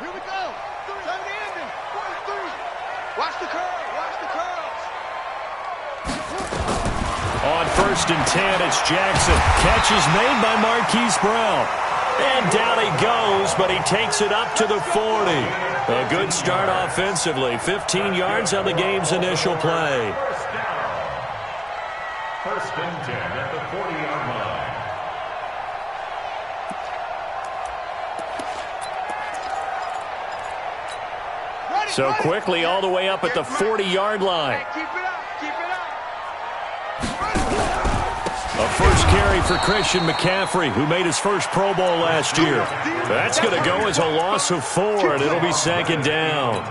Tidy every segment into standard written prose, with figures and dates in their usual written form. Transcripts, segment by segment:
Here we go. Time to end it. 43. Watch the curl. Watch the curls. On 1st and 10, it's Jackson. Catch is made by Marquise Brown. And down he goes, but he takes it up to the 40. A good start offensively. 15 yards on the game's initial play. First and 10 at the 40-yard line. So quickly all the way up at the 40-yard line. Keep it up. Keep it up. A first carry for Christian McCaffrey, who made his first Pro Bowl last year. That's going to go as a loss of 4, and it'll be 2nd down.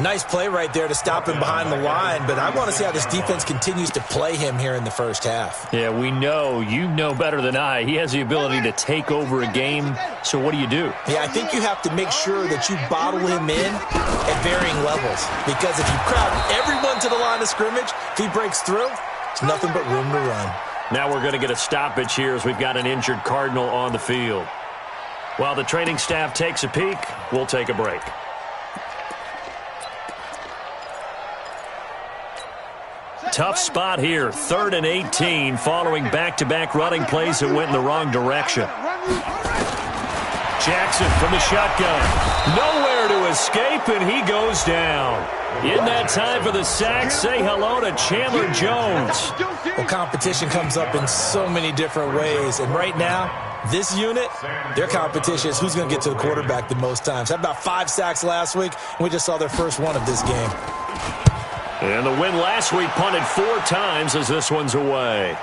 Nice play right there to stop him behind the line, but I want to see how this defense continues to play him here in the first half. Yeah, we know. You know better than I. He has the ability to take over a game, so what do you do? Yeah, I think you have to make sure that you bottle him in at varying levels, because if you crowd everyone to the line of scrimmage, if he breaks through, it's nothing but room to run. Now we're going to get a stoppage here as we've got an injured Cardinal on the field. While the training staff takes a peek, we'll take a break. Tough spot here, 3rd and 18, following back-to-back running plays that went in the wrong direction. Jackson from the shotgun. Nowhere to escape, and he goes down. In that time for the sack, say hello to Chandler Jones. Well, competition comes up in so many different ways, and right now, this unit, their competition is who's going to get to the quarterback the most times. Had about 5 sacks last week, and we just saw their first one of this game. And the win last week punted 4 times as this one's away.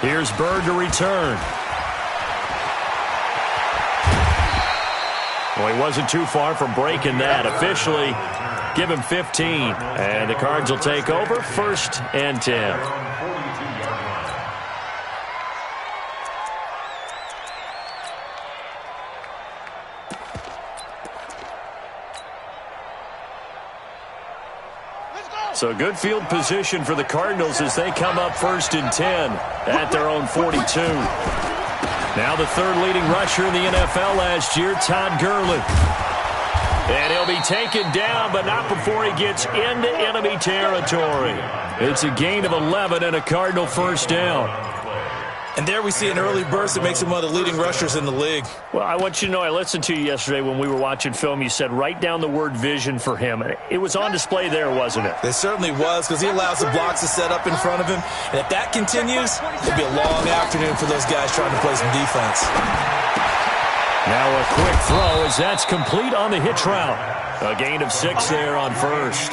Here's Bird to return. Well, he wasn't too far from breaking that. Officially, give him 15. And the Cards will take over, 1st and 10. So good field position for the Cardinals as they come up 1st and 10 at their own 42. Now the 3rd leading rusher in the NFL last year, Todd Gurley. And he'll be taken down, but not before he gets into enemy territory. It's a gain of 11 and a Cardinal first down. And there we see an early burst that makes him one of the leading rushers in the league. Well, I want you to know I listened to you yesterday when we were watching film. You said write down the word vision for him. It was on display there, wasn't it? It certainly was, because he allows the blocks to set up in front of him. And if that continues, it'll be a long afternoon for those guys trying to play some defense. Now a quick throw as that's complete on the hitch route. A gain of 6 there on 1st.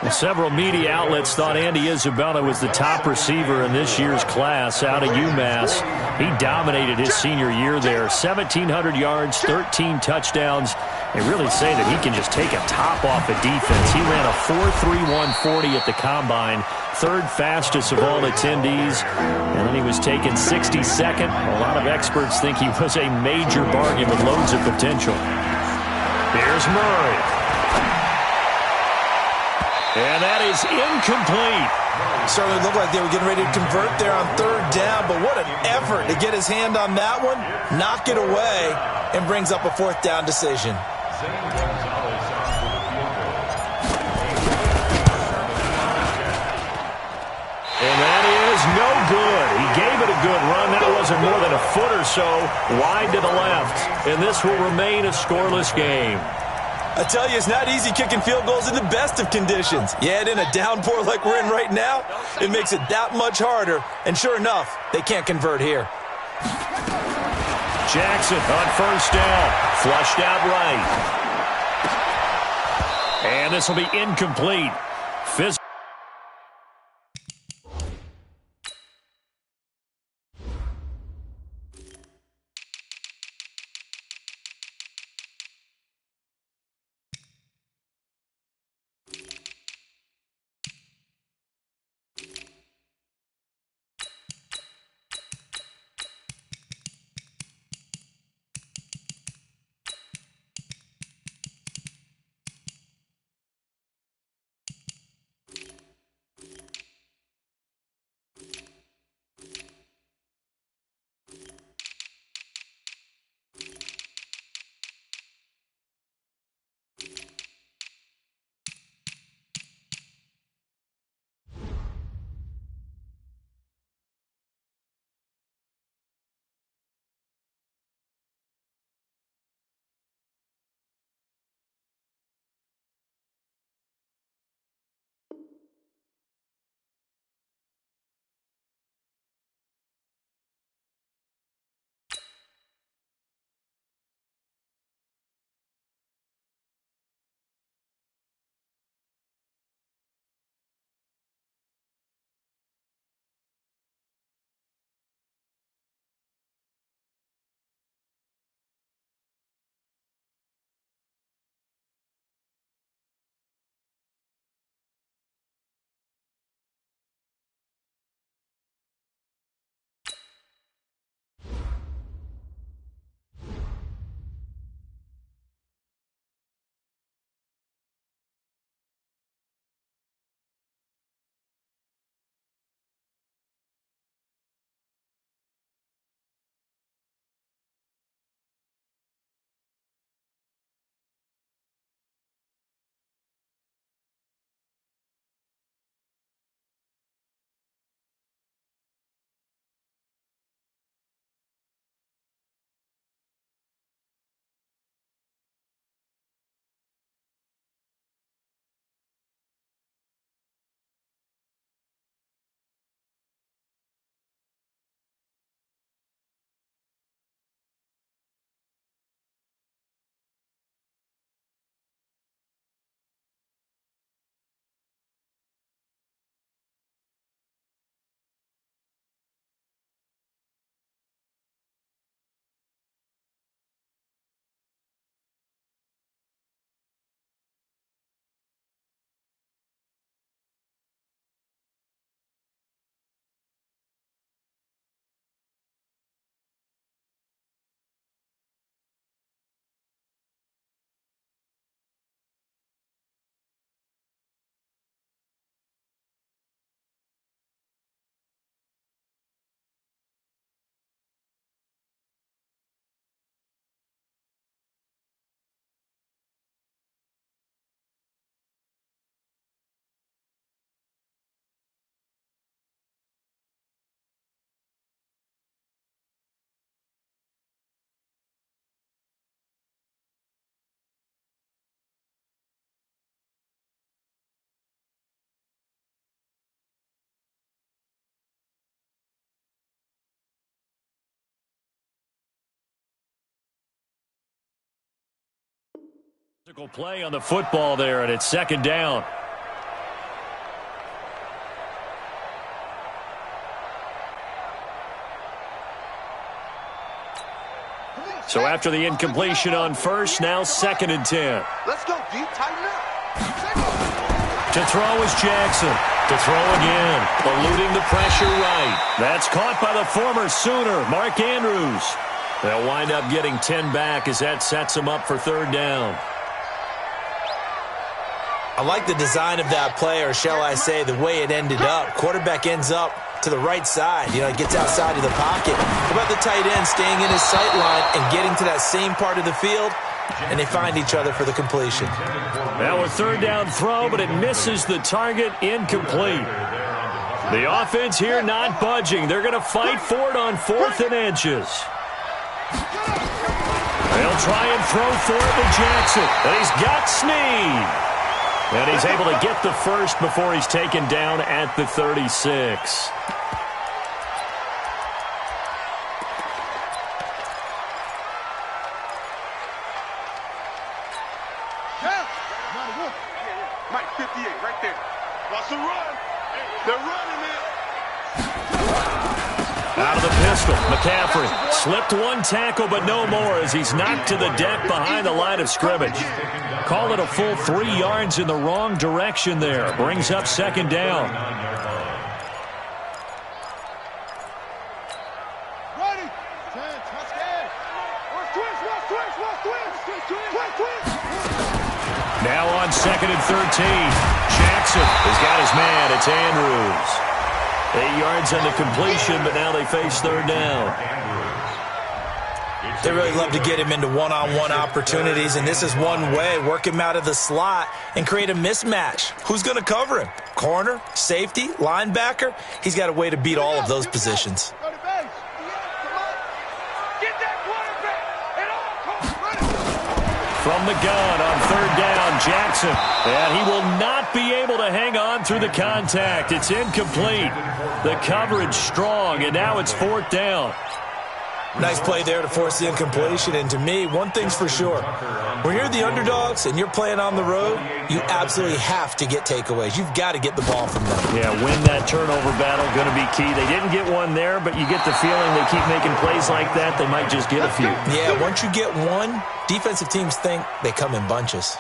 Well, several media outlets thought Andy Isabella was the top receiver in this year's class out of UMass. He dominated his senior year there. 1,700 yards, 13 touchdowns. They really say that he can just take a top off a defense. He ran a 4.31 40 at the Combine, 3rd fastest of all attendees. And then he was taken 62nd. A lot of experts think he was a major bargain with loads of potential. Here's Murray. And that is incomplete. Certainly looked like they were getting ready to convert there on 3rd down, but what an effort to get his hand on that one, knock it away, and brings up a 4th down decision. And that is no good. He gave it a good run. That wasn't more than a foot or so wide to the left. And this will remain a scoreless game. I tell you, it's not easy kicking field goals in the best of conditions. Yet in a downpour like we're in right now, it makes it that much harder. And sure enough, they can't convert here. Jackson on 1st down. Flushed out right. And this will be incomplete. Physical play on the football there, and it's second down. So after the incompletion on first, now 2nd and 10. Let's go deep, tighten up. To throw is Jackson. To throw again, eluding the pressure right. That's caught by the former Sooner, Mark Andrews. They'll wind up getting 10 back as that sets them up for 3rd down. I like the design of that play, or shall I say the way it ended up. Quarterback ends up to the right side. He gets outside of the pocket. How about the tight end staying in his sight line and getting to that same part of the field, and they find each other for the completion. Now a 3rd down throw, but it misses the target, incomplete. The offense here not budging. They're going to fight for it on 4th and inches. They'll try and throw for it to Jackson, and he's got Snead. And he's able to get the first before he's taken down at the 36. Mike 58 right there. Watch the run. They're running it. Out of the pistol, McCaffrey slipped one tackle, but no more as he's knocked to the deck behind the line of scrimmage. Call it a full 3 yards in the wrong direction there. Brings up 2nd down. Ready. Touchdown. Twist. Now on 2nd and 13. Jackson has got his man. It's Andrews. 8 yards on the completion, but now they face 3rd down. They really love to get him into one-on-one opportunities, and this is one way. Work him out of the slot and create a mismatch. Who's going to cover him? Corner, safety, linebacker? He's got a way to beat all of those positions. Go to base. Get that quarterback. From the gun on 3rd down, Jackson. And he will not be able to hang on through the contact. It's incomplete. The coverage strong, and now it's 4th down. Nice play there to force the incompletion. And to me, one thing's for sure. When you're the underdogs and you're playing on the road, you absolutely have to get takeaways. You've got to get the ball from them. Yeah, win that turnover battle, going to be key. They didn't get one there, but you get the feeling they keep making plays like that, they might just get a few. Yeah, once you get one, defensive teams think they come in bunches.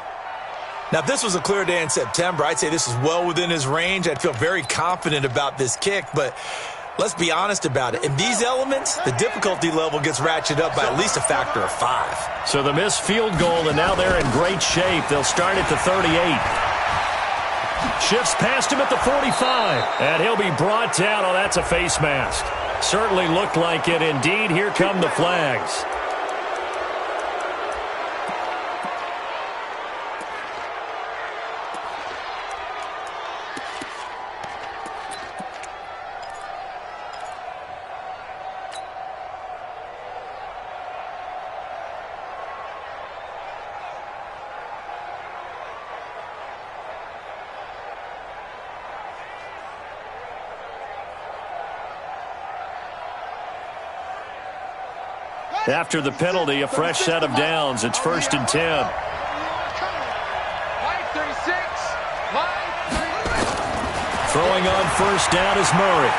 Now, if this was a clear day in September, I'd say this is well within his range. I'd feel very confident about this kick, but let's be honest about it. In these elements, the difficulty level gets ratcheted up by at least a factor of 5. So the missed field goal, and now they're in great shape. They'll start at the 38. Shifts past him at the 45, and he'll be brought down. Oh, that's a face mask. Certainly looked like it. Indeed, here come the flags. After the penalty, a fresh set of downs. It's 1st and 10. Throwing on 1st down is Murray.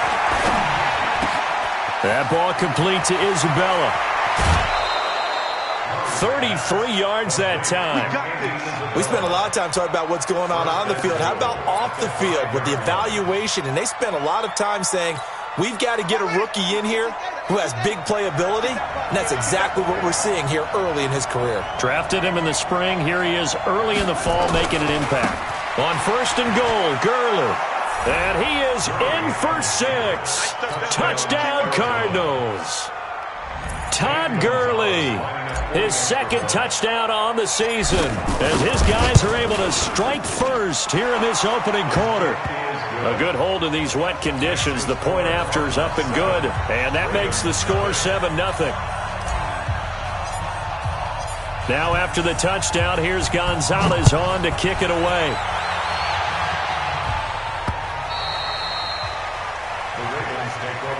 That ball complete to Isabella. 33 yards that time. We spent a lot of time talking about what's going on the field. How about off the field with the evaluation? And they spent a lot of time saying, we've got to get a rookie in here who has big playability, and that's exactly what we're seeing here early in his career. Drafted him in the spring. Here he is early in the fall making an impact. On 1st and goal, Gurley. And he is in for 6. Touchdown, Cardinals. Todd Gurley, his 2nd touchdown on the season, as his guys are able to strike first here in this opening quarter. A good hold in these wet conditions. The point after is up and good, and that makes the score 7-0. Now after the touchdown, here's Gonzalez on to kick it away.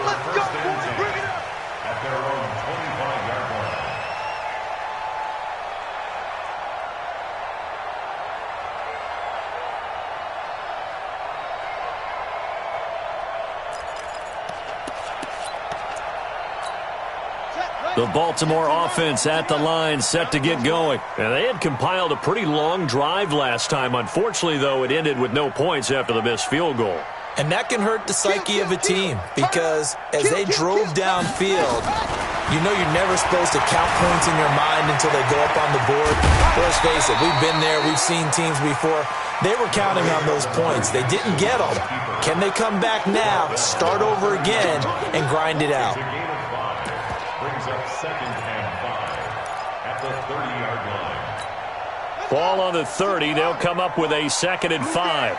Let's go, boys. Bring it up. At their own 25-yard line. The Baltimore offense at the line, set to get going. And they had compiled a pretty long drive last time. Unfortunately, though, it ended with no points after the missed field goal. And that can hurt the psyche of a team because as they drove downfield, you know you're never supposed to count points in your mind until they go up on the board. Let's face it, we've been there. We've seen teams before. They were counting on those points. They didn't get them. Can they come back now, start over again, and grind it out? Brings up 2nd and 5 at the 30-yard line. Ball on the 30. They'll come up with a 2nd and 5.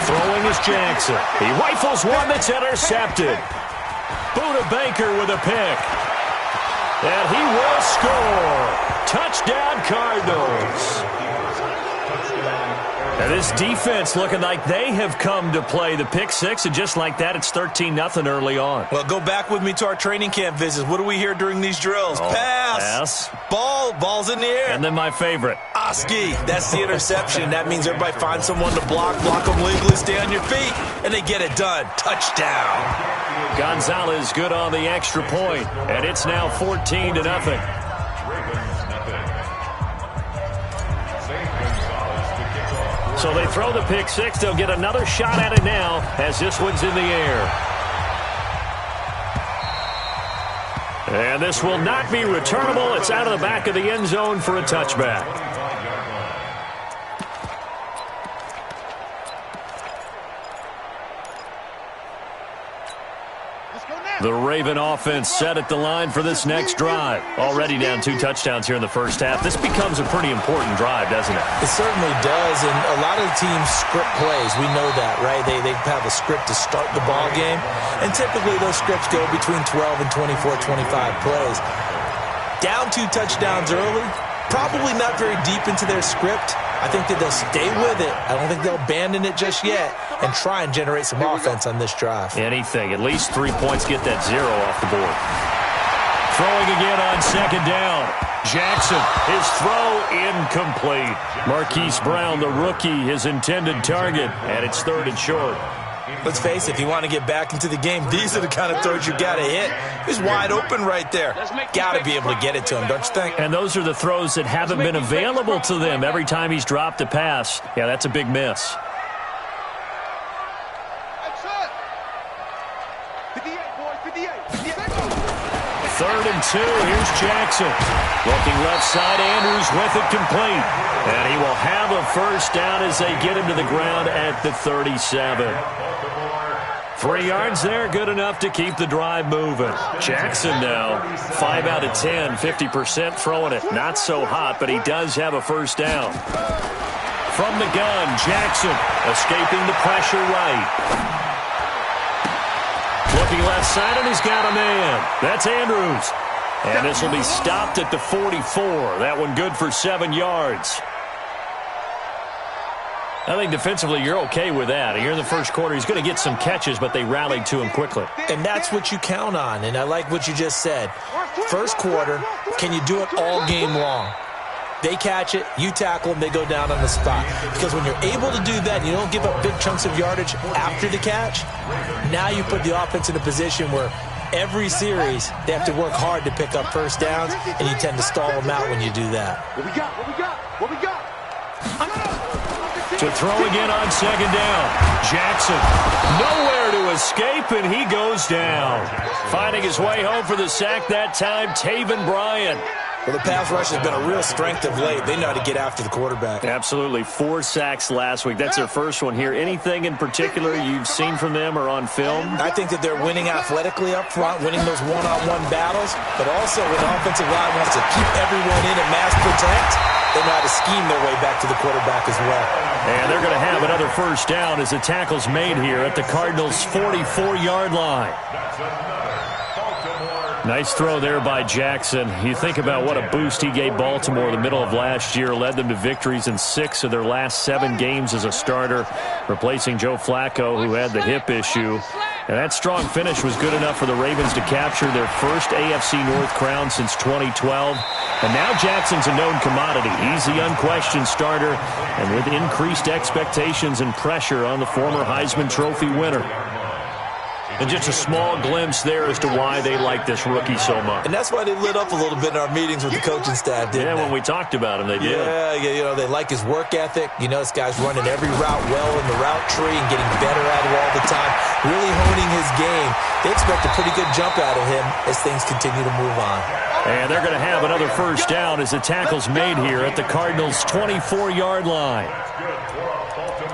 Throwing is Jackson. He rifles one that's intercepted. Buda Baker with a pick. And he will score. Touchdown, Cardinals. And this defense looking like they have come to play the pick six, and just like that, it's 13-0 early on. Well, go back with me to our training camp visits. What do we hear during these drills? Pass. Ball's in the air. And then my favorite. Oski, that's the interception. That means everybody finds someone to block them legally, stay on your feet, and they get it done. Touchdown. Gonzalez good on the extra point, and it's now 14-0. So they throw the pick six. They'll get another shot at it now as this one's in the air. And this will not be returnable. It's out of the back of the end zone for a touchback. The Raven offense set at the line for this next drive. Already down 2 touchdowns here in the first half. This becomes a pretty important drive, doesn't it? It certainly does, and a lot of the teams script plays. We know that, right? They have a script to start the ball game, and typically those scripts go between 12 and 24, 25 plays. Down 2 touchdowns early, probably not very deep into their script. I think that they'll stay with it. I don't think they'll abandon it just yet and try and generate some offense on this drive. Anything. At least 3 points, get that 0 off the board. Throwing again on 2nd down. Jackson, his throw incomplete. Marquise Brown, the rookie, his intended target, and it's 3rd and short. Let's face it, if you want to get back into the game, these are the kind of throws you got to hit. He's wide open right there. Got to be able to get it to him, don't you think? And those are the throws that haven't been available to them every time he's dropped a pass. Yeah, that's a big miss. Third and 2. Here's Jackson. Looking left side. Andrews with it complete. And he will have a first down as they get him to the ground at the 37. 3 yards there, good enough to keep the drive moving. Jackson now, 5 out of 10, 50% throwing it. Not so hot, but he does have a first down. From the gun, Jackson escaping the pressure right. Looking left side, and he's got a man. That's Andrews. And this will be stopped at the 44. That one good for 7 yards. I think defensively you're okay with that. Here in the first quarter, he's going to get some catches, but they rallied to him quickly. And that's what you count on, and I like what you just said. First quarter, can you do it all game long? They catch it, you tackle them, they go down on the spot. Because when you're able to do that and you don't give up big chunks of yardage after the catch, now you put the offense in a position where every series they have to work hard to pick up first downs, and you tend to stall them out when you do that. What we got? What we got? What we got? To throw again on 2nd down. Jackson nowhere to escape, and he goes down. Finding his way home for the sack that time, Taven Bryan. Well, the pass rush has been a real strength of late. They know how to get after the quarterback. Absolutely. 4 sacks last week. That's their first one here. Anything in particular you've seen from them or on film? I think that they're winning athletically up front, winning those one-on-one battles, but also when the offensive line wants to keep everyone in and mass protect, they know how to scheme their way back to the quarterback as well. And they're going to have another first down as the tackle's made here at the Cardinals' 44-yard line. Nice throw there by Jackson. You think about what a boost he gave Baltimore in the middle of last year, led them to victories in 6 of their last 7 games as a starter, replacing Joe Flacco, who had the hip issue. And that strong finish was good enough for the Ravens to capture their first AFC North crown since 2012. And now Jackson's a known commodity. He's the unquestioned starter, and with increased expectations and pressure on the former Heisman Trophy winner. And just a small glimpse there as to why they like this rookie so much. And that's why they lit up a little bit in our meetings with the coaching staff, didn't they? When we talked about him, they did. Yeah, they like his work ethic. This guy's running every route well in the route tree and getting better at it all the time, really honing his game. They expect a pretty good jump out of him as things continue to move on. And they're going to have another first down as the tackle's made here at the Cardinals' 24-yard line.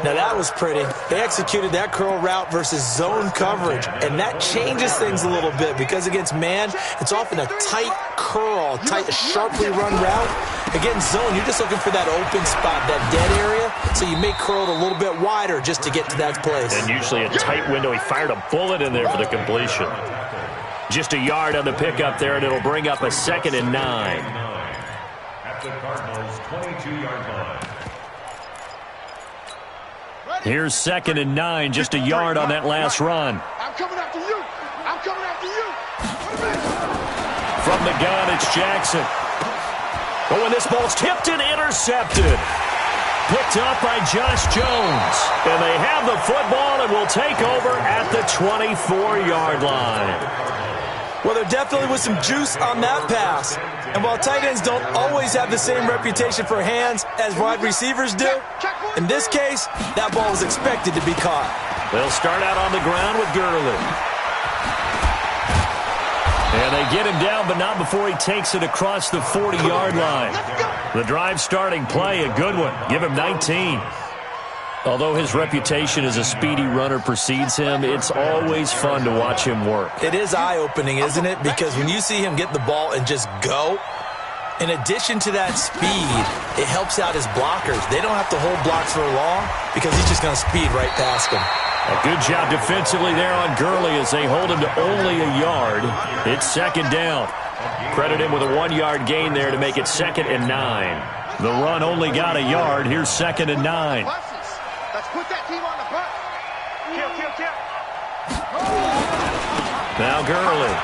Now, that was pretty. They executed that curl route versus zone coverage, and that changes things a little bit because against man, it's often a tight curl, sharply run route. Against zone, you're just looking for that open spot, that dead area, so you may curl it a little bit wider just to get to that place. And usually a tight window. He fired a bullet in there for the completion. Just a yard on the pickup there, and it'll bring up a 2nd and 9. At the Cardinals' 22-yard line. Here's 2nd and 9, just a yard on that last run. I'm coming after you. I'm coming after you. From the gun, it's Jackson. Oh, and this ball's tipped and intercepted. Picked up by Josh Jones. And they have the football and will take over at the 24-yard line. Well, there definitely was some juice on that pass. And while tight ends don't always have the same reputation for hands as wide receivers do, in this case, that ball was expected to be caught. They'll start out on the ground with Gurley. And they get him down, but not before he takes it across the 40-yard line. The drive starting play, a good one. Give him 19. Although his reputation as a speedy runner precedes him, it's always fun to watch him work. It is eye-opening, isn't it? Because when you see him get the ball and just go, in addition to that speed, it helps out his blockers. They don't have to hold blocks for long because he's just going to speed right past them. A good job defensively there on Gurley as they hold him to only a yard. It's 2nd down. Credit him with a 1-yard gain there to make it 2nd and 9. The run only got a yard. Here's 2nd and 9. Let's put that team on the bus. Kill. Now Gurley.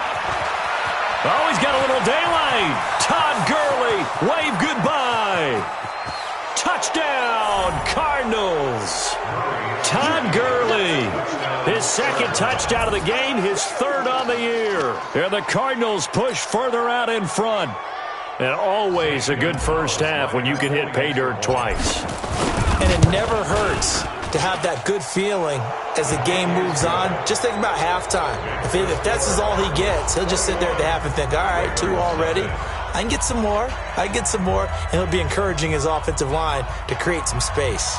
Oh, he's got a little daylight. Todd Gurley, wave goodbye. Touchdown, Cardinals. Todd Gurley, his 2nd touchdown of the game, his 3rd on the year. And the Cardinals push further out in front. And always a good first half when you can hit pay dirt twice. And it never hurts to have that good feeling as the game moves on. Just think about halftime. If that's all he gets, he'll just sit there at the half and think, all right, 2 already. I can get some more. And he'll be encouraging his offensive line to create some space.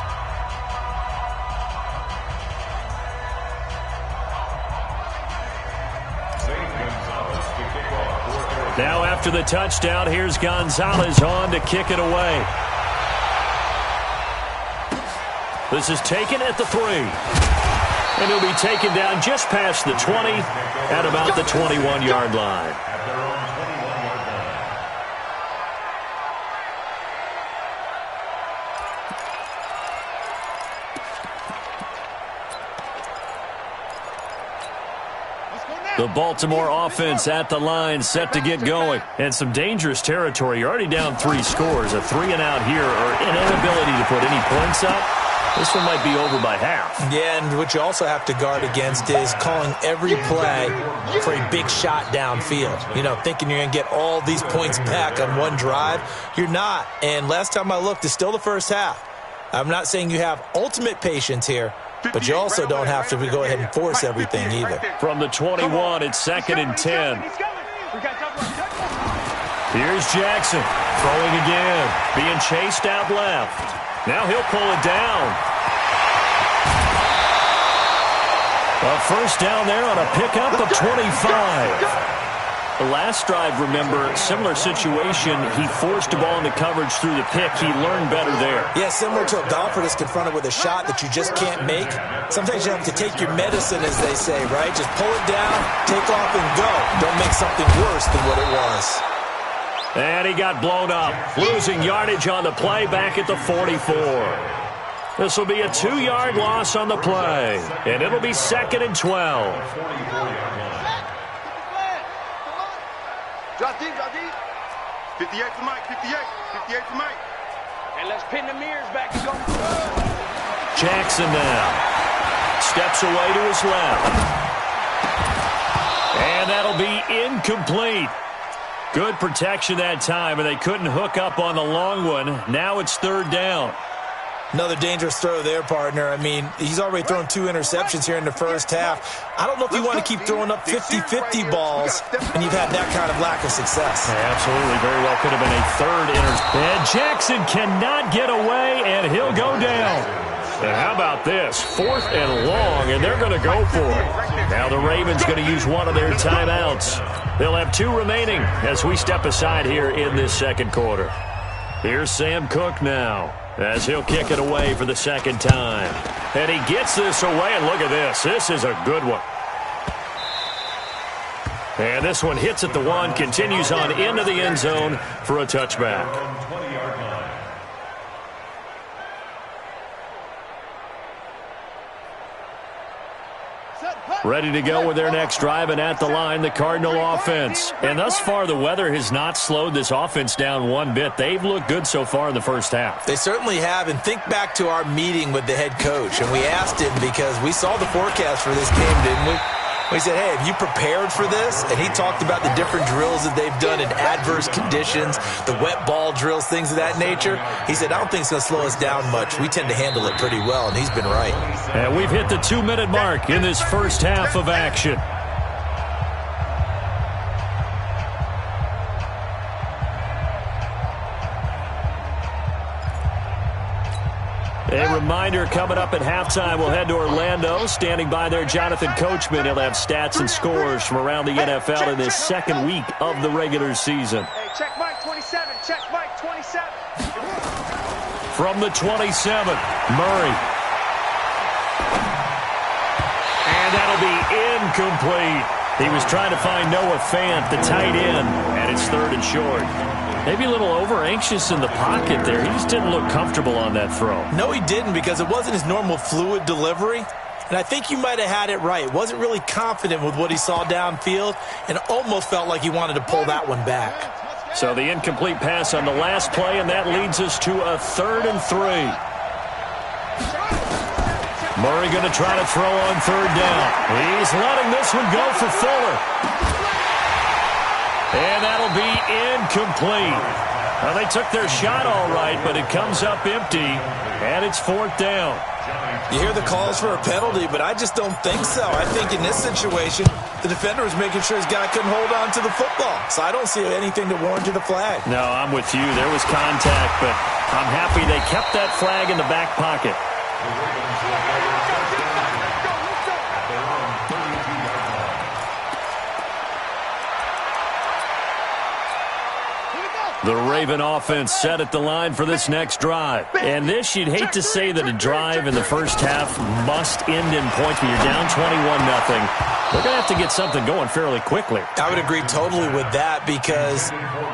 Now after the touchdown, here's Gonzalez on to kick it away. This is taken at the 3. And he'll be taken down just past the 20 at about the 21-yard line. The Baltimore offense at the line, set to get going. And some dangerous territory. You're already down 3 scores. A 3-and-out here, or an inability to put any points up. This one might be over by half. Yeah, and what you also have to guard against is calling every play for a big shot downfield. Thinking you're going to get all these points back on one drive. You're not. And last time I looked, it's still the first half. I'm not saying you have ultimate patience here, but you also don't have to go ahead and force everything either. From the 21, it's 2nd and 10. Here's Jackson throwing again, being chased out left. Now he'll pull it down. A first down there on a pickup of 25. The last drive, remember, similar situation. He forced the ball into coverage through the pick. He learned better there. Yeah, similar to a golfer that's confronted with a shot that you just can't make. Sometimes you have to take your medicine, as they say, right? Just pull it down, take off, and go. Don't make something worse than what it was. And he got blown up, losing yardage on the play back at the 44. This will be a 2-yard loss on the play, and it'll be 2nd and 12. Drop deep, drop deep. 58 for Mike, 58. 58 for Mike. And let's pin the mirrors back and go. Jackson now. Steps away to his left. And that'll be incomplete. Good protection that time, and they couldn't hook up on the long one. Now it's 3rd down. Another dangerous throw there, partner. I mean, he's already thrown 2 interceptions here in the first half. I don't know if you want to keep throwing up 50-50 balls when you've had that kind of lack of success. Yeah, absolutely. Very well could have been a 3rd interception. And Jackson cannot get away, and he'll go down. And how about this? 4th and long, and they're going to go for it. Now the Ravens going to use one of their timeouts. They'll have 2 remaining as we step aside here in this second quarter. Here's Sam Cook now, as he'll kick it away for the 2nd time. And he gets this away, and look at this. This is a good one. And this one hits at the 1, continues on into the end zone for a touchback. Ready to go with their next drive, and at the line, the Cardinal offense. And thus far, the weather has not slowed this offense down one bit. They've looked good so far in the first half. They certainly have, and think back to our meeting with the head coach, and we asked him because we saw the forecast for this game, didn't we? We said, hey, have you prepared for this? And he talked about the different drills that they've done in adverse conditions, the wet ball drills, things of that nature. He said, I don't think it's going to slow us down much. We tend to handle it pretty well, and he's been right. And we've hit the 2-minute mark in this first half of action. A reminder, coming up at halftime, we'll head to Orlando. Standing by there, Jonathan Coachman. He'll have stats and scores from around the NFL in this second week of the regular season. Hey, check Mike 27. Check Mike 27. From the 27, Murray. And that'll be incomplete. He was trying to find Noah Fant, the tight end, and it's 3rd and short. Maybe a little over-anxious in the pocket there. He just didn't look comfortable on that throw. No, he didn't, because it wasn't his normal fluid delivery. And I think you might have had it right. Wasn't really confident with what he saw downfield, and almost felt like he wanted to pull that one back. So the incomplete pass on the last play, and that leads us to a 3rd and 3. Murray going to try to throw on 3rd down. He's letting this one go for Fuller. And that'll be incomplete. Well, they took their shot all right, but it comes up empty, and it's 4th down. You hear the calls for a penalty, but I just don't think so. I think in this situation, the defender was making sure his guy couldn't hold on to the football. So I don't see anything to warrant the flag. No, I'm with you. There was contact, but I'm happy they kept that flag in the back pocket. The Raven offense set at the line for this next drive. And this, you'd hate to say that a drive in the first half must end in points, but you're down 21-0. They're going to have to get something going fairly quickly. I would agree totally with that, because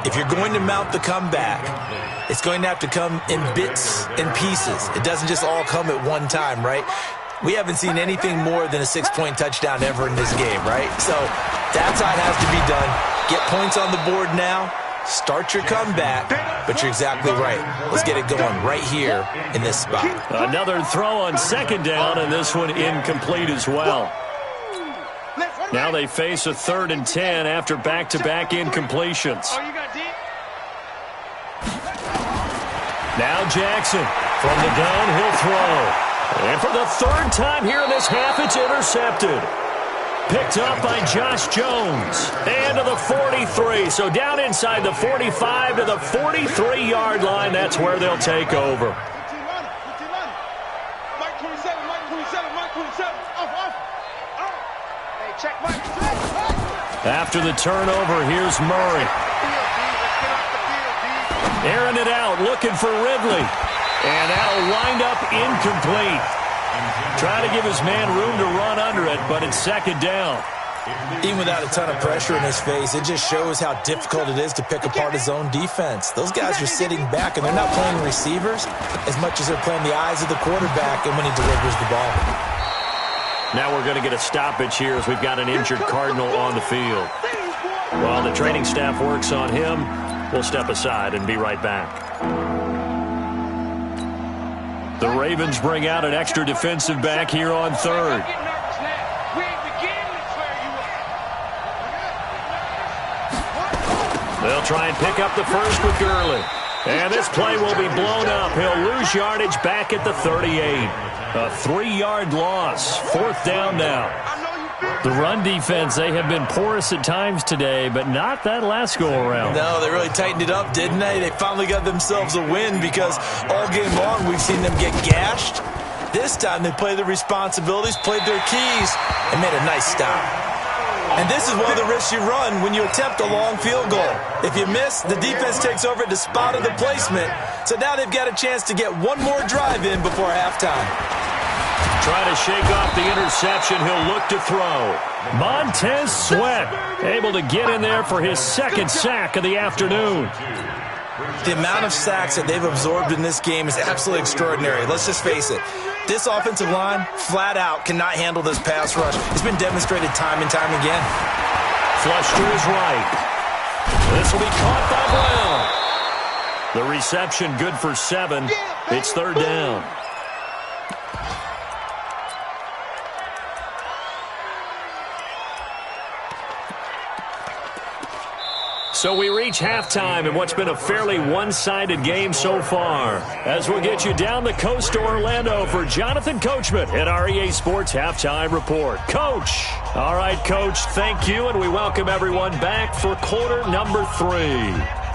if you're going to mount the comeback, it's going to have to come in bits and pieces. It doesn't just all come at one time, right? We haven't seen anything more than a 6-point touchdown ever in this game, right? So that's how it has to be done. Get points on the board now. Start your comeback, but you're exactly right. Let's get it going right here in this spot. Another throw on 2nd down, and this one incomplete as well. Now they face a 3rd and 10 after back-to-back incompletions. Now Jackson from the gun, he'll throw. And for the 3rd time here in this half, it's intercepted. Picked up by Josh Jones. And to the 43. So down inside the 45 to the 43-yard line. That's where they'll take over. Mike 27, Mike 27, Mike 27. Off. Hey, check Mike. After the turnover, here's Murray. Airing it out, looking for Ridley. And that'll wind up incomplete. Trying to give his man room to run under it, but it's 2nd down. Even without a ton of pressure in his face, it just shows how difficult it is to pick apart his own defense. Those guys are sitting back, and they're not playing receivers as much as they're playing the eyes of the quarterback and when he delivers the ball. Now we're going to get a stoppage here as we've got an injured Cardinal on the field. While the training staff works on him, we'll step aside and be right back. The Ravens bring out an extra defensive back here on third. They'll try and pick up the first with Gurley. And this play will be blown up. He'll lose yardage back at the 38. A 3-yard loss. 4th down now. The run defense, they have been porous at times today, but not that last go-around. No, they really tightened it up, didn't they? They finally got themselves a win because all game long we've seen them get gashed. This time they played their responsibilities, played their keys, and made a nice stop. And this is one of the risks you run when you attempt a long field goal. If you miss, the defense takes over at the spot of the placement. So now they've got a chance to get one more drive in before halftime. Trying to shake off the interception. He'll look to throw. Montez Sweat able to get in there for his 2nd sack of the afternoon. The amount of sacks that they've absorbed in this game is absolutely extraordinary. Let's just face it. This offensive line, flat out, cannot handle this pass rush. It's been demonstrated time and time again. Flush to his right. This will be caught by Brown. The reception good for 7. It's 3rd down. So we reach halftime in what's been a fairly one-sided game so far. As we'll get you down the coast to Orlando for Jonathan Coachman at our EA Sports Halftime Report. Coach! All right, Coach, thank you, and we welcome everyone back for quarter number 3.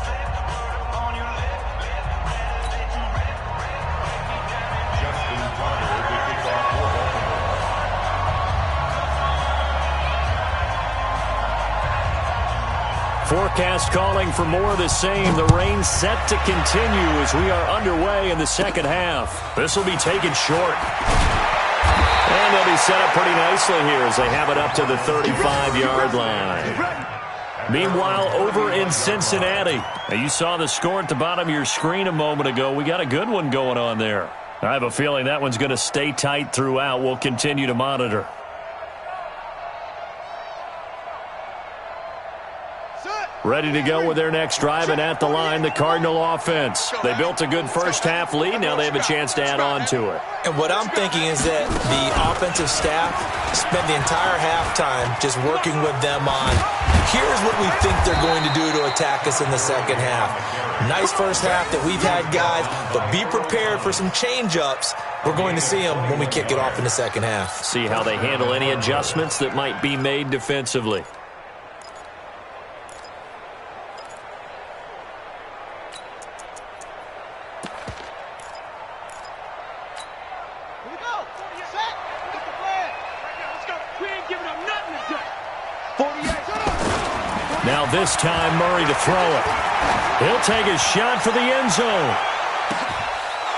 Forecast calling for more of the same. The rain set to continue as we are underway in the second half. This will be taken short. And they'll be set up pretty nicely here as they have it up to the 35-yard line. Meanwhile, over in Cincinnati, now you saw the score at the bottom of your screen a moment ago. We got a good one going on there. I have a feeling that one's going to stay tight throughout. We'll continue to monitor. Ready to go with their next drive, and at the line, the Cardinal offense. They built a good first half lead. Now they have a chance to add on to it. And what I'm thinking is that the offensive staff spent the entire halftime just working with them on, here's what we think they're going to do to attack us in the second half. Nice first half that we've had, guys, but be prepared for some change-ups. We're going to see them when we kick it off in the second half. See how they handle any adjustments that might be made defensively. Now this time, Murray to throw it. He'll take a shot for the end zone.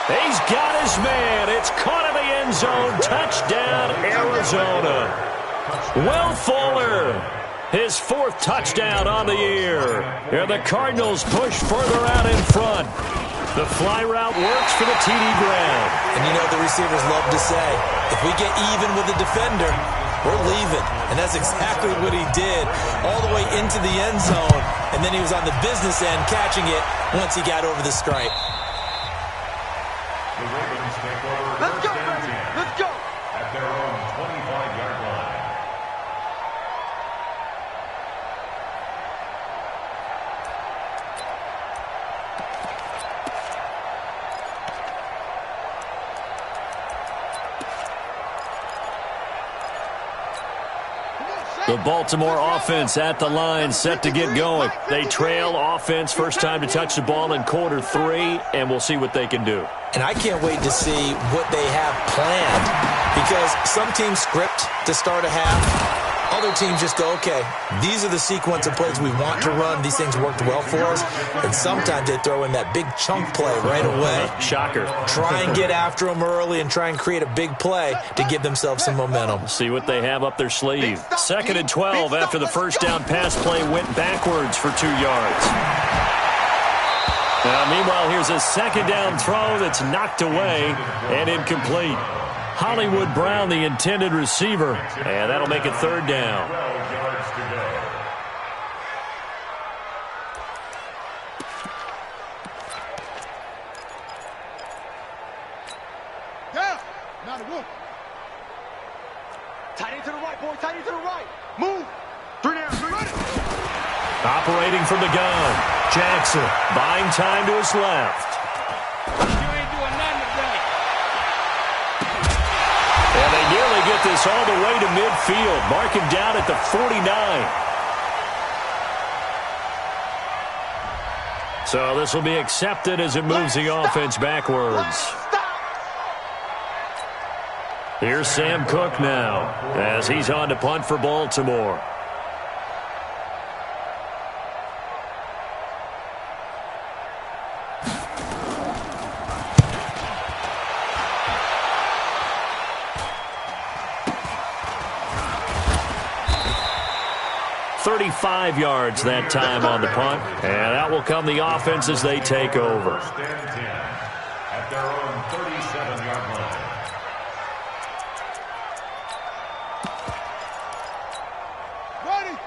He's got his man. It's caught in the end zone. Touchdown, Arizona. Will Fuller, his 4th touchdown on the year. And the Cardinals push further out in front. The fly route works for the TD grab. And you know the receivers love to say, if we get even with the defender, we're leaving. And that's exactly what he did all the way into the end zone. And then he was on the business end catching it once he got over the stripe. The Ravens take over. Let's go, baby. Let's go. At their own 25-yard line. The Baltimore offense at the line, set to get going. They trail offense, first time to touch the ball in quarter 3, and we'll see what they can do. And I can't wait to see what they have planned, because some teams script to start a half. other teams just go, okay, these are the sequence of plays we want to run. These things worked well for us. And sometimes they throw in that big chunk play right away. Shocker. Try and get after them early and try and create a big play to give themselves some momentum. See what they have up their sleeve. 2nd and 12 after the first down pass play went backwards for 2 yards. Now, meanwhile, here's a 2nd down throw that's knocked away and incomplete. Hollywood Brown, the intended receiver, and that'll make it 3rd down. 12 yards to go. Yeah, not a whoop. Tight end to the right, boy. Tight end to the right. Move. 3 down. 3 running. Operating from the gun, Jackson buying time to his left. And they nearly get this all the way to midfield. Mark him down at the 49. So this will be accepted as it moves the offense backwards. Here's Sam Cook now as he's on to punt for Baltimore. .35 yards that time on the punt, and that will come the offense as they take over. 1st and 10 at their own 37-yard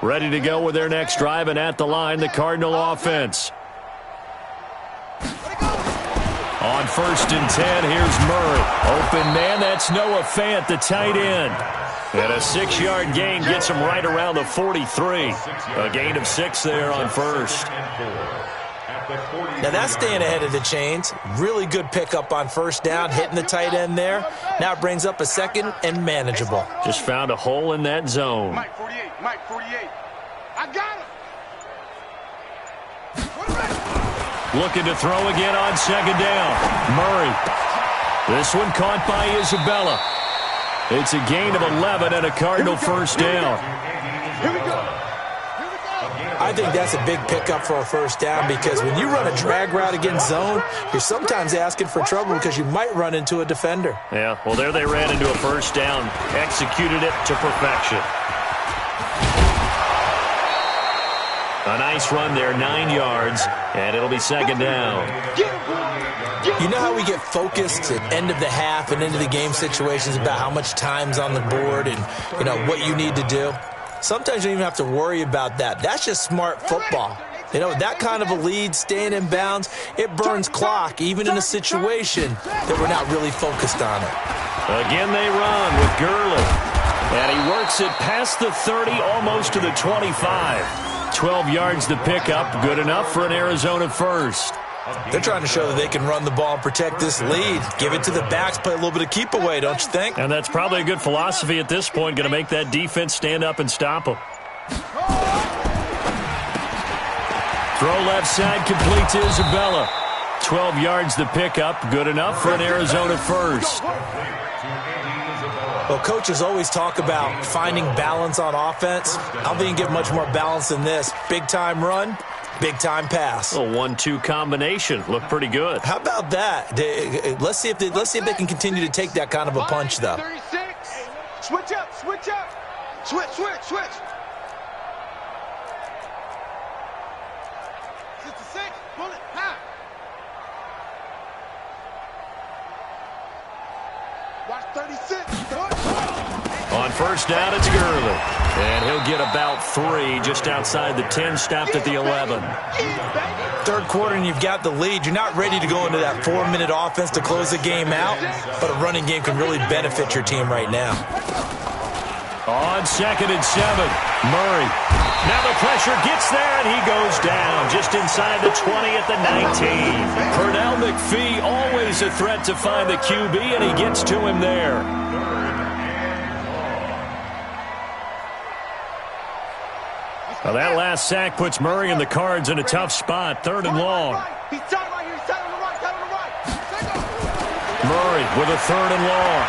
line. Ready to go with their next drive, and at the line, the Cardinal offense. On 1st and 10, here's Murray. Open man, that's Noah Fant, the tight end. And a 6-yard gain gets him right around the 43. A gain of 6 there on 1st. Now that's staying ahead of the chains. Really good pickup on 1st down, hitting the tight end there. Now it brings up a 2nd and manageable. Just found a hole in that zone. Mike 48. Mike 48. I got him. Looking to throw again on 2nd down. Murray. This one caught by Isabella. It's a gain of 11 and a Cardinal 1st down. Here we go. I think that's a big pickup for a 1st down because when you run a drag route against zone, you're sometimes asking for trouble because you might run into a defender. Yeah, well, there they ran into a 1st down. Executed it to perfection. A nice run there, 9 yards, and it'll be 2nd down. You know how we get focused at end of the half and into the game situations about how much time's on the board and, you know, what you need to do? Sometimes you don't even have to worry about that. That's just smart football. You know, that kind of a lead, staying in bounds, it burns clock, even in a situation that we're not really focused on it. Again, they run with Gurley. And he works it past the 30, almost to the 25. 12 yards to pick up, good enough for an Arizona 1st. They're trying to show that they can run the ball and protect this lead. Give it to the backs, play a little bit of keep away, don't you think? And that's probably a good philosophy at this point, going to make that defense stand up and stop them. Throw left side, complete to Isabella. 12 yards to pick up, good enough for an Arizona 1st. Well, coaches always talk about finding balance on offense. I don't think you can get much more balance than this. Big-time run, big-time pass. A 1-2 combination. Looked pretty good. How about that? Let's see if they can continue to take that kind of a punch, though. 36. Switch up. Switch up. Switch. 66. Pull it. High. Watch 36. On 1st down, it's Gurley. And he'll get about 3 just outside the 10, stopped at the 11. 3rd quarter and you've got the lead. You're not ready to go into that 4-minute offense to close the game out, but a running game can really benefit your team right now. On 2nd and 7, Murray. Now the pressure gets there, and he goes down just inside the 20 at the 19. Pernell McPhee, always a threat to find the QB, and he gets to him there. Now that last sack puts Murray and the Cards in a tough spot, 3rd and long. He's tight right here. He's tight on the right. Tight on the right. Murray with a 3rd and long.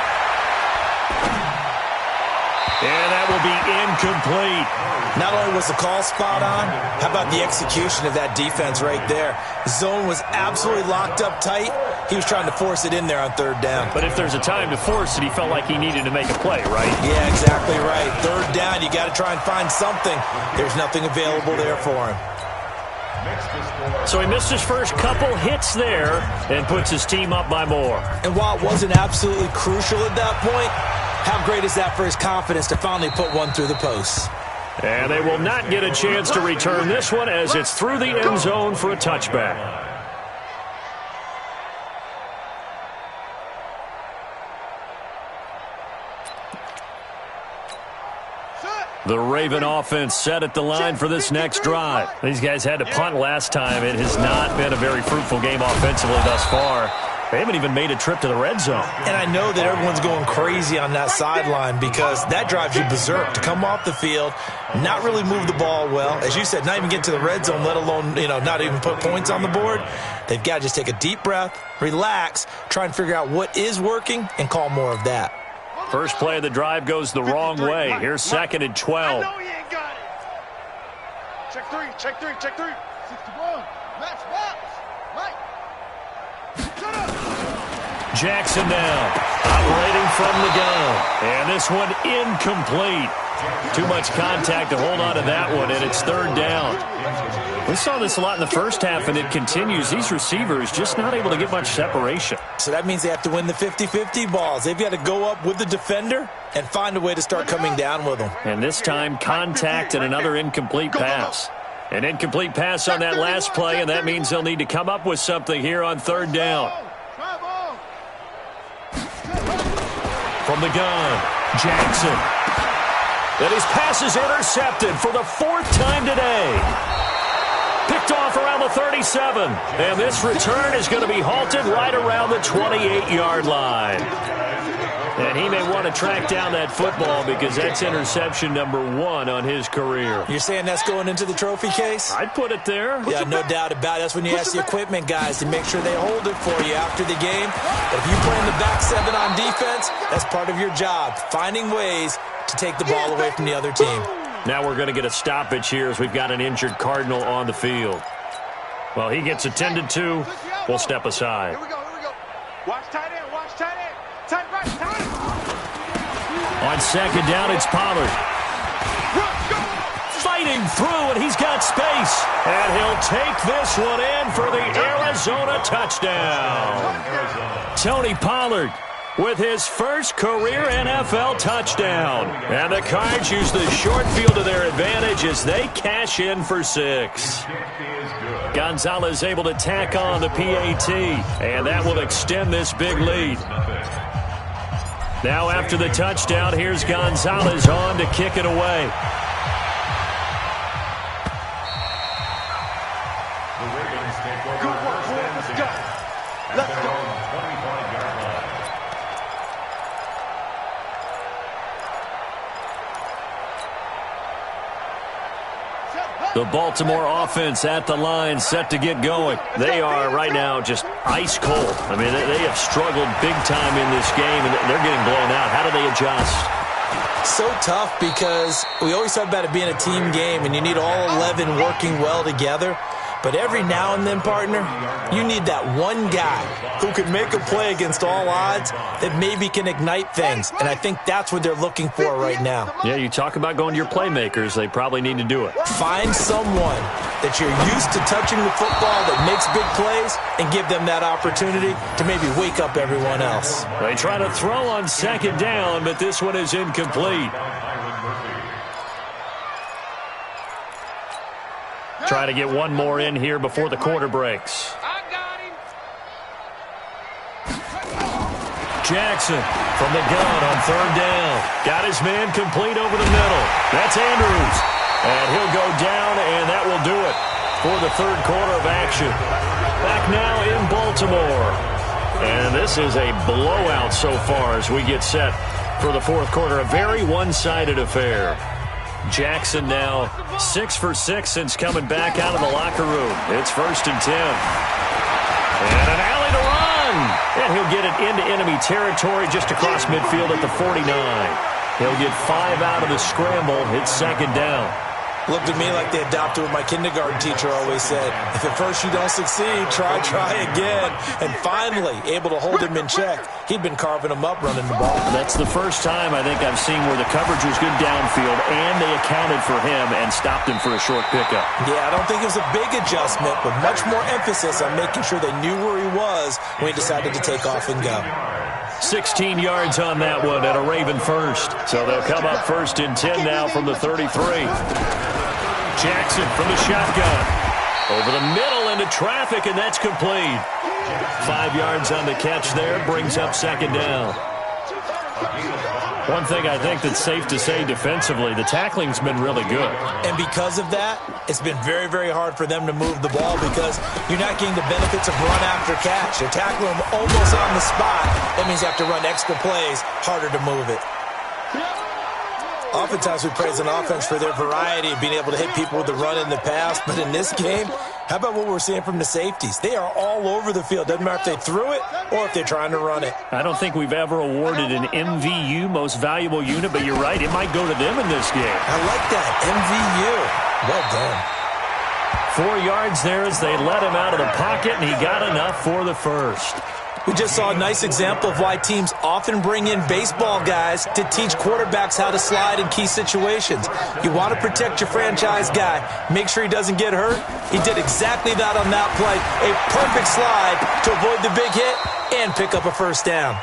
And that will be incomplete. Not only was the call spot on, how about the execution of that defense right there? The zone was absolutely locked up tight. He was trying to force it in there on third down. But if there's a time to force it, he felt like he needed to make a play, right? Yeah, exactly right. Third down, you got to try and find something. There's nothing available there for him. So he missed his first couple hits there and puts his team up by more. And while it wasn't absolutely crucial at that point, how great is that for his confidence to finally put one through the post? And they will not get a chance to return this one as it's through the end zone for a touchback. The Raven offense set at the line for this next drive. These guys had to punt last time. It has not been a very fruitful game offensively thus far. They haven't even made a trip to the red zone. And I know that everyone's going crazy on that sideline because that drives you berserk to come off the field, not really move the ball well. As you said, not even get to the red zone, let alone, not even put points on the board. They've got to just take a deep breath, relax, try and figure out what is working, and call more of that. First play of the drive goes the wrong way. Here's 2nd and 12. I know he ain't got it. Check three. 61. Match box. Right. Shut up. Jackson now, operating from the gun. And this one incomplete. Too much contact to hold on to that one, and it's third down. We saw this a lot in the first half, and it continues. These receivers just not able to get much separation. So that means they have to win the 50-50 balls. They've got to go up with the defender and find a way to start coming down with them. And this time, contact and another incomplete pass. An incomplete pass on that last play, and that means they'll need to come up with something here on third down. From the gun, Jackson. And his pass is intercepted for the 4th time today. Picked off around the 37. And this return is going to be halted right around the 28-yard line. And he may want to track down that football because that's interception number 1 on his career. You're saying that's going into the trophy case? I'd put it there. Yeah, no doubt about it. That's when you ask the equipment guys to make sure they hold it for you after the game. But if you play in the back 7 on defense, that's part of your job, finding ways to take the ball away from the other team. Now we're going to get a stoppage here as we've got an injured Cardinal on the field. Well, he gets attended to. We'll step aside. Here we go. Watch tight end. Tight right, tight end. On 2nd down, it's Pollard. Fighting through, and he's got space. And he'll take this one in for the Arizona touchdown. Tony Pollard with his first career NFL touchdown. And the Cards use the short field to their advantage as they cash in for 6. Gonzalez able to tack on the PAT, and that will extend this big lead. Now after the touchdown, here's Gonzalez on to kick it away. Good work, boy. Let's go. The Baltimore offense at the line, set to get going. They are right now just ice cold. I mean, they have struggled big time in this game, and they're getting blown out. How do they adjust? So tough because we always talk about it being a team game, and you need all 11 working well together. But every now and then, partner, you need that one guy who can make a play against all odds that maybe can ignite things. And I think that's what they're looking for right now. Yeah, you talk about going to your playmakers. They probably need to do it. Find someone that you're used to touching the football that makes big plays and give them that opportunity to maybe wake up everyone else. They try to throw on 2nd down, but this one is incomplete. Try to get one more in here before the quarter breaks. I got him. Jackson from the gun on 3rd down. Got his man complete over the middle. That's Andrews. And he'll go down, and that will do it for the 3rd quarter of action. Back now in Baltimore. And this is a blowout so far as we get set for the 4th quarter. A very one-sided affair. Jackson now 6 for 6 since coming back out of the locker room. It's 1st and 10. And an alley to run. And he'll get it into enemy territory just across midfield at the 49. He'll get 5 out of the scramble. It's second down. Looked at me like they adopted what my kindergarten teacher always said. If at first you don't succeed, try again. And finally, able to hold him in check. He'd been carving him up running the ball. That's the first time I think I've seen where the coverage was good downfield, and they accounted for him and stopped him for a short pickup. Yeah, I don't think it was a big adjustment, but much more emphasis on making sure they knew where he was when he decided to take off and go. 16 yards on that one and a Raven first. So they'll come up first and 10 now from the 33. Jackson from the shotgun. Over the middle into traffic, and that's complete. 5 yards on the catch there, brings up second down. One thing I think that's safe to say defensively, the tackling's been really good. And because of that, it's been very, very hard for them to move the ball because you're not getting the benefits of run after catch. They're tackling them almost on the spot. That means you have to run extra plays, harder to move it. Oftentimes we praise an offense for their variety of being able to hit people with the run in the pass, but in this game, how about what we're seeing from the safeties? They are all over the field. Doesn't matter if they threw it or if they're trying to run it. I don't think we've ever awarded an MVU, most valuable unit, but you're right, it might go to them in this game. I like that, MVU. Well done. 4 yards there as they let him out of the pocket, and he got enough for the first. We just saw a nice example of why teams often bring in baseball guys to teach quarterbacks how to slide in key situations. You want to protect your franchise guy. Make sure he doesn't get hurt. He did exactly that on that play. A perfect slide to avoid the big hit and pick up a first down.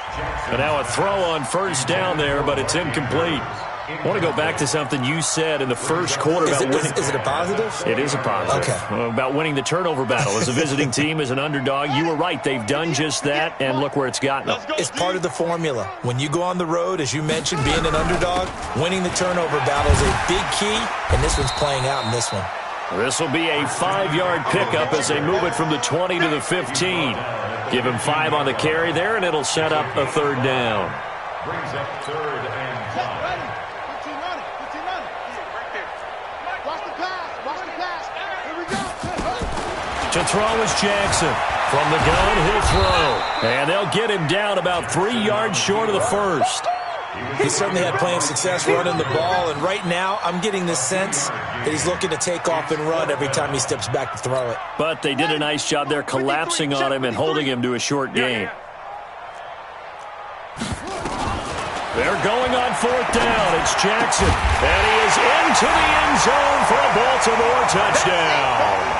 And now a throw on first down there, but it's incomplete. I want to go back to something you said in the first quarter about winning. Is it a positive? It is a positive. Okay. About winning the turnover battle. As a visiting team, as an underdog, you were right. They've done just that, and look where it's gotten them. It's part of the formula. When you go on the road, as you mentioned, being an underdog, winning the turnover battle is a big key, and this one's playing out in this one. This will be a 5-yard pickup as they move it from the 20 to the 15. Give him 5 on the carry there, and it'll set up a third down. Brings up third and 5. To throw is Jackson. From the gun, he'll throw. And they'll get him down about 3 yards short of the first. He certainly had plenty of success running the ball, and right now I'm getting the sense that he's looking to take off and run every time he steps back to throw it. But they did a nice job there collapsing on him and holding him to a short gain. They're going on fourth down. It's Jackson. And he is into the end zone for a Baltimore touchdown.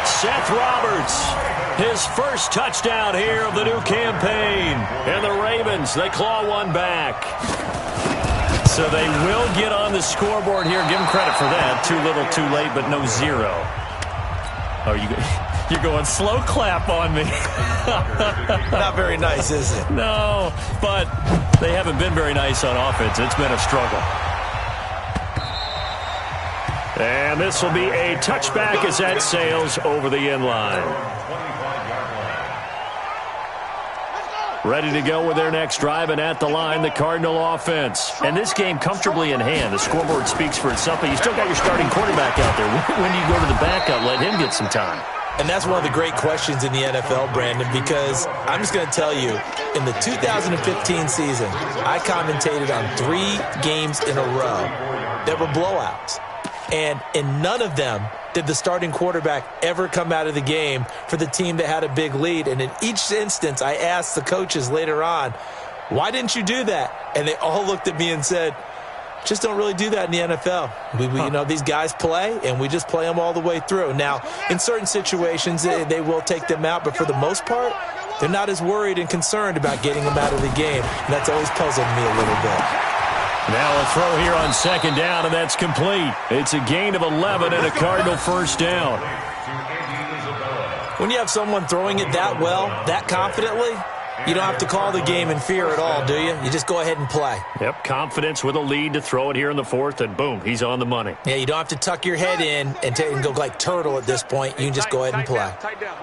Seth Roberts, his first touchdown here of the new campaign. And the Ravens, they claw one back. So they will get on the scoreboard here. Give them credit for that. Too little, too late, but no zero. Oh, you're going slow clap on me. Not very nice, is it? No, but they haven't been very nice on offense. It's been a struggle. And this will be a touchback as that sails over the end line. Ready to go with their next drive, and at the line, the Cardinal offense. And this game comfortably in hand. The scoreboard speaks for itself, but you still got your starting quarterback out there. When do you go to the backup? Let him get some time. And that's one of the great questions in the NFL, Brandon, because I'm just going to tell you, in the 2015 season, I commentated on 3 games in a row that were blowouts. And in none of them did the starting quarterback ever come out of the game for the team that had a big lead. And in each instance, I asked the coaches later on, why didn't you do that? And they all looked at me and said, just don't really do that in the NFL. You know, these guys play, and we just play them all the way through. Now, in certain situations, they will take them out, but for the most part, they're not as worried and concerned about getting them out of the game. And that's always puzzled me a little bit. Now a throw here on second down, and that's complete. It's a gain of 11 and a Cardinal first down. When you have someone throwing it that well, that confidently, you don't have to call the game in fear at all, do you? You just go ahead and play. Yep, confidence with a lead to throw it here in the fourth, and boom, he's on the money. Yeah, you don't have to tuck your head in and go like turtle at this point. You can just go ahead and play.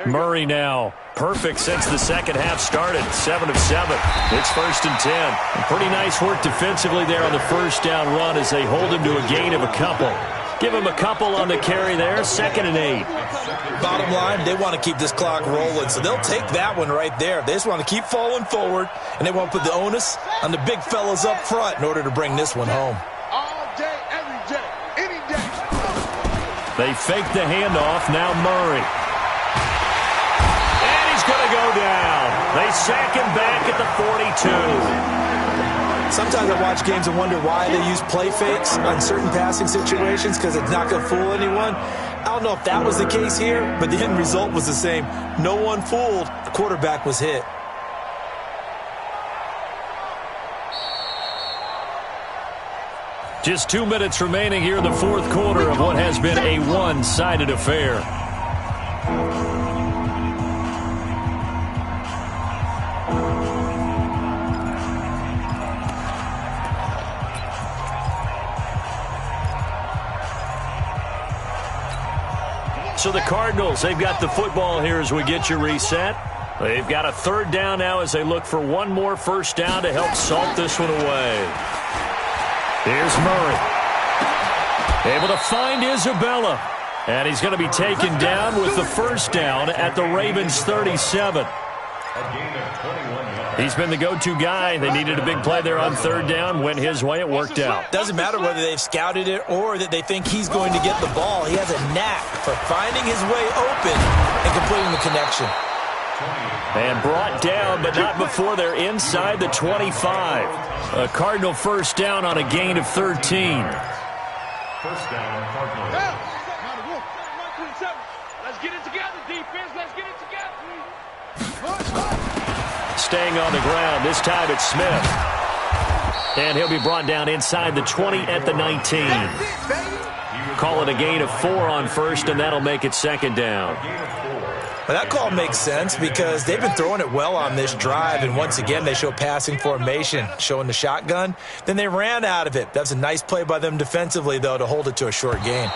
Murray now. Perfect since the second half started. 7 of 7. It's first and 10. And pretty nice work defensively there on the first down run as they hold him to a gain of a couple. Give him a couple on the carry there, 2nd and 8. Bottom line, they want to keep this clock rolling, so they'll take that one right there. They just want to keep falling forward, and they want to put the onus on the big fellas up front in order to bring this one home. All day, every day, any day. They fake the handoff, now Murray. And he's going to go down. They sack him back at the 42. Sometimes I watch games and wonder why they use play fakes on certain passing situations because it's not going to fool anyone. I don't know if that was the case here, but the end result was the same. No one fooled. The quarterback was hit. Just 2 minutes remaining here in the 4th quarter of what has been a one-sided affair. So the Cardinals, they've got the football here as we get you reset. They've got a 3rd down now as they look for one more first down to help salt this one away. Here's Murray. Able to find Isabella. And he's going to be taken down with the first down at the Ravens 37. He's been the go-to guy. They needed a big play there on 3rd down. Went his way. It worked out. Doesn't matter whether they've scouted it or that they think he's going to get the ball. He has a knack for finding his way open and completing the connection. And brought down, but not before they're inside the 25. A Cardinal first down on a gain of 13. First down, Cardinals. Let's get it together, defense. Let's get it together. Staying on the ground. This time it's Smith. And he'll be brought down inside the 20 at the 19. Call it a gain of 4 on first, and that'll make it 2nd down. Well, that call makes sense because they've been throwing it well on this drive, and once again they show passing formation, showing the shotgun. Then they ran out of it. That's a nice play by them defensively, though, to hold it to a short gain.